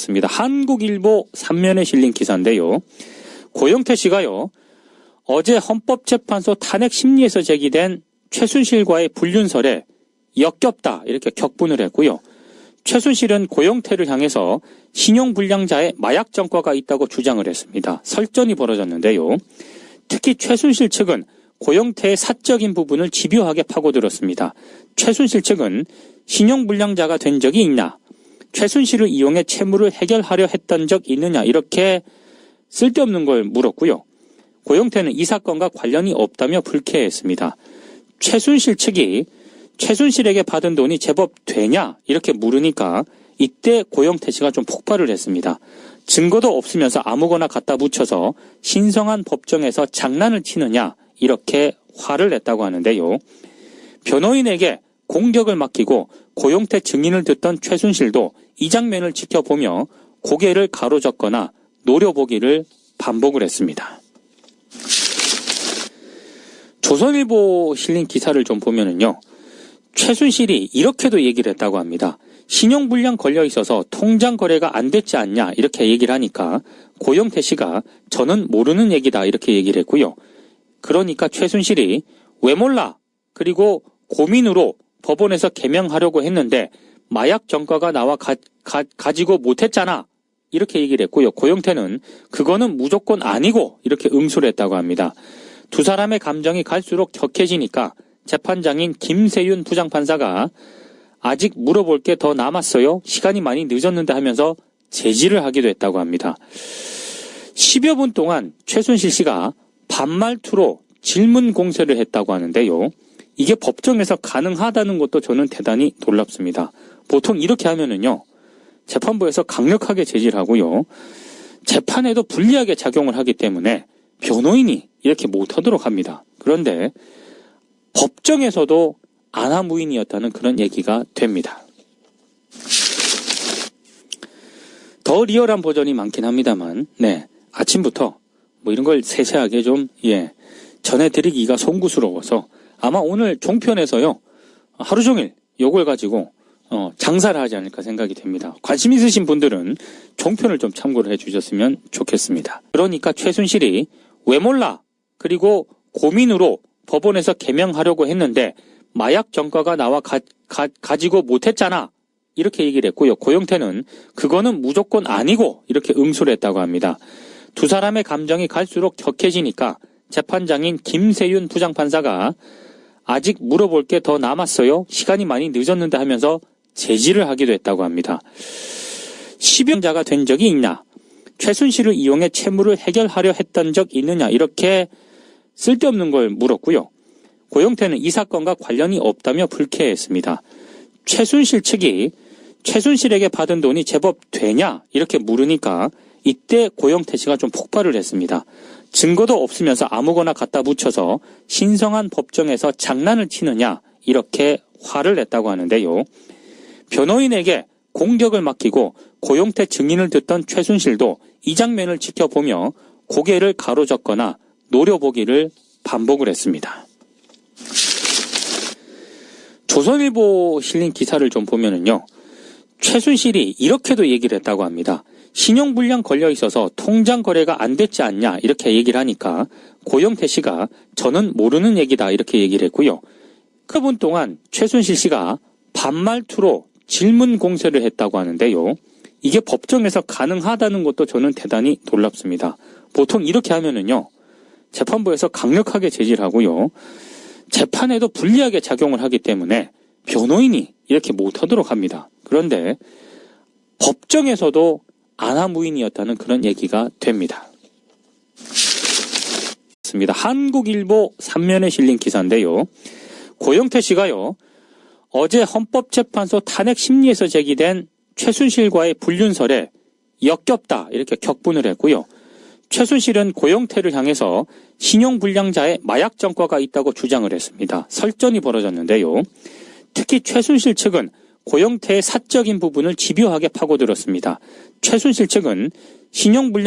있습니다. 한국일보 3면에 실린 기사인데요. 고영태 씨가요, 어제 헌법재판소 탄핵 심리에서 제기된 최순실과의 불륜설에 역겹다 이렇게 격분을 했고요. 최순실은 고영태를 향해서 신용불량자의 마약 전과가 있다고 주장을 했습니다. 설전이 벌어졌는데요. 특히 최순실 측은 고영태의 사적인 부분을 집요하게 파고들었습니다. 최순실 측은 신용불량자가 된 적이 있나? 최순실을 이용해 채무를 해결하려 했던 적 있느냐? 이렇게 쓸데없는 걸 물었고요. 고영태는 이 사건과 관련이 없다며 불쾌했습니다. 최순실 측이 최순실에게 받은 돈이 제법 되냐? 이렇게 물으니까 이때 고영태 씨가 좀 폭발을 했습니다. 증거도 없으면서 아무거나 갖다 붙여서 신성한 법정에서 장난을 치느냐? 이렇게 화를 냈다고 하는데요. 변호인에게 공격을 맡기고 고영태 증인을 듣던 최순실도 이 장면을 지켜보며 고개를 가로젓거나 노려보기를 반복을 했습니다. 조선일보 실린 기사를 좀 보면은요. 최순실이 이렇게도 얘기를 했다고 합니다. 신용불량 걸려 있어서 통장 거래가 안 됐지 않냐 이렇게 얘기를 하니까 고영태 씨가 저는 모르는 얘기다 이렇게 얘기를 했고요. 그러니까 최순실이 왜 몰라? 그리고 고민으로 법원에서 개명하려고 했는데 마약 전과가 나와 가지고 못했잖아 이렇게 얘기를 했고요. 고영태는 그거는 무조건 아니고 이렇게 응수를 했다고 합니다. 두 사람의 감정이 갈수록 격해지니까 재판장인 김세윤 부장판사가 아직 물어볼 게 더 남았어요. 시간이 많이 늦었는데 하면서 제지를 하기도 했다고 합니다. 10여 분 동안 최순실 씨가 반말투로 질문 공세를 했다고 하는데요. 이게 법정에서 가능하다는 것도 저는 대단히 놀랍습니다. 보통 이렇게 하면은요. 재판부에서 강력하게 제지를 하고요. 재판에도 불리하게 작용을 하기 때문에 변호인이 이렇게 못하도록 합니다. 그런데 법정에서도 안하무인이었다는 그런 얘기가 됩니다. 더 리얼한 버전이 많긴 합니다만, 네, 아침부터 뭐 이런 걸 세세하게 좀 전해드리기가 송구스러워서 아마 오늘 종편에서요 하루 종일 요걸 가지고 장사를 하지 않을까 생각이 됩니다. 관심 있으신 분들은 종편을 좀 참고를 해주셨으면 좋겠습니다. 그러니까 최순실이 왜 몰라? 그리고 고민으로 법원에서 개명하려고 했는데 마약 전과가 나와 가지고 못했잖아 이렇게 얘기를 했고요. 고영태는 그거는 무조건 아니고 이렇게 응수를 했다고 합니다. 두 사람의 감정이 갈수록 격해지니까 재판장인 김세윤 부장판사가 아직 물어볼 게 더 남았어요. 시간이 많이 늦었는데 하면서 제지를 하기도 했다고 합니다. 10여자가 된 적이 있냐? 최순실을 이용해 채무를 해결하려 했던 적 있느냐? 이렇게 쓸데없는 걸 물었고요. 고영태는 이 사건과 관련이 없다며 불쾌했습니다. 최순실 측이 최순실에게 받은 돈이 제법 되냐? 이렇게 물으니까 이때 고영태 씨가 좀 폭발을 했습니다. 증거도 없으면서 아무거나 갖다 붙여서 신성한 법정에서 장난을 치느냐? 이렇게 화를 냈다고 하는데요. 변호인에게 공격을 맡기고 고영태 증인을 듣던 최순실도 이 장면을 지켜보며 고개를 가로젓거나 노려보기를 반복을 했습니다. 조선일보 실린 기사를 좀 보면은요. 최순실이 이렇게도 얘기를 했다고 합니다. 신용불량 걸려 있어서 통장 거래가 안 됐지 않냐 이렇게 얘기를 하니까 고영태 씨가 저는 모르는 얘기다 이렇게 얘기를 했고요. 그 분 동안 최순실 씨가 반말투로 질문 공세를 했다고 하는데요. 이게 법정에서 가능하다는 것도 저는 대단히 놀랍습니다. 보통 이렇게 하면은요. 재판부에서 강력하게 제지를 하고요. 재판에도 불리하게 작용을 하기 때문에 변호인이 이렇게 못하도록 합니다. 그런데 법정에서도 안하무인이었다는 그런 얘기가 됩니다. 한국일보 3면에 실린 기사인데요. 고영태 씨가요. 어제 헌법재판소 탄핵 심리에서 제기된 최순실과의 불륜설에 역겹다 이렇게 격분을 했고요. 최순실은 고영태를 향해서 신용불량자의 마약 전과가 있다고 주장을 했습니다. 설전이 벌어졌는데요. 특히 최순실 측은 고영태의 사적인 부분을 집요하게 파고들었습니다. 최순실 측은 신용불량